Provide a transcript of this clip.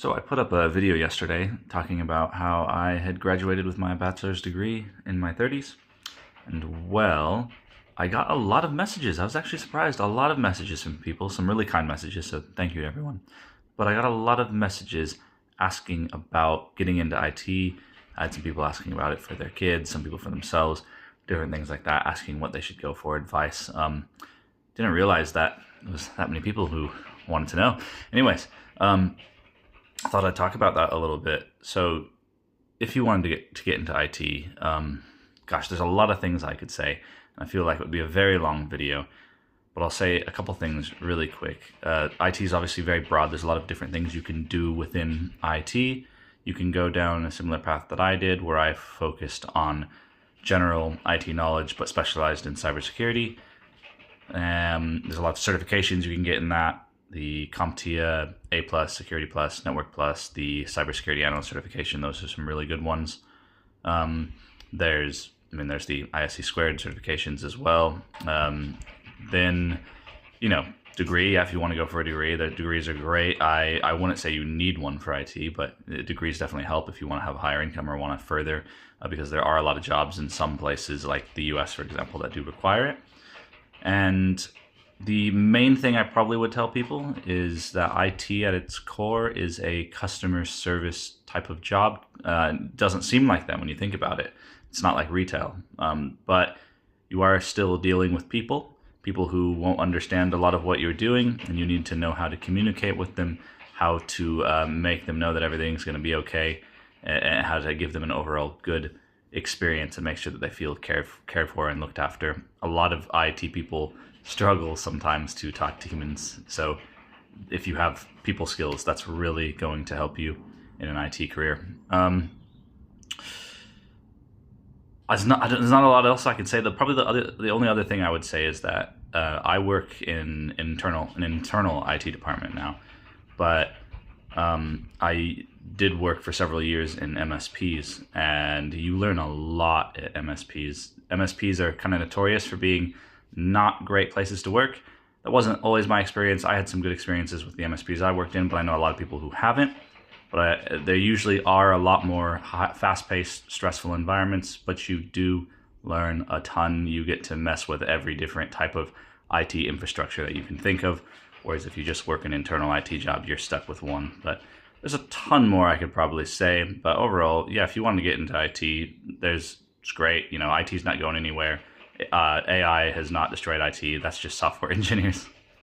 So I put up a video yesterday talking about how I had graduated with my bachelor's degree in my 30s. And well, I got a lot of messages. I was actually surprised. A lot of messages from people, some really kind messages, so thank you to everyone. But I got a lot of messages asking about getting into IT. I had some people asking about it for their kids, some people for themselves, different things like that, asking what they should go for advice. Didn't realize that there was that many people who wanted to know. Anyways, I thought I'd talk about that a little bit. So if you wanted to get into IT, gosh, there's a lot of things I could say. I feel like it would be a very long video, but I'll say a couple things really quick. IT is obviously very broad. There's a lot of different things you can do within IT. You can go down a similar path that I did, where I focused on general IT knowledge, but specialized in cybersecurity. There's a lot of certifications you can get in that. The CompTIA A+, Security Plus, Network Plus, the Cybersecurity Analyst certification. Those are some really good ones. There's the ISC squared certifications as well. Then, degree. If you want to go for a degree, the degrees are great. I wouldn't say you need one for IT, but degrees definitely help if you want to have a higher income or want to further, because there are a lot of jobs in some places, like the US, for example, that do require it. And the main thing I probably would tell people is that IT at its core is a customer service type of job. It doesn't seem like that when you think about it. It's not like retail, but you are still dealing with people who won't understand a lot of what you're doing, and you need to know how to communicate with them, how to make them know that everything's going to be okay, and how to give them an overall good experience and make sure that they feel cared for and looked after. A lot of IT people struggle sometimes to talk to humans. So if you have people skills, that's really going to help you in an IT career. There's not a lot else I can say. The only other thing I would say is that I work in an internal IT department now, but I did work for several years in MSPs, and you learn a lot at MSPs. MSPs are kind of notorious for being not great places to work. That wasn't always my experience. I had some good experiences with the MSPs I worked in, but I know a lot of people who haven't. But there usually are a lot more fast-paced, stressful environments, but you do learn a ton. You get to mess with every different type of IT infrastructure that you can think of, whereas if you just work an internal IT job, you're stuck with one. But there's a ton more I could probably say. But overall, yeah, if you want to get into IT, it's great. IT's not going anywhere. AI has not destroyed IT. That's just software engineers.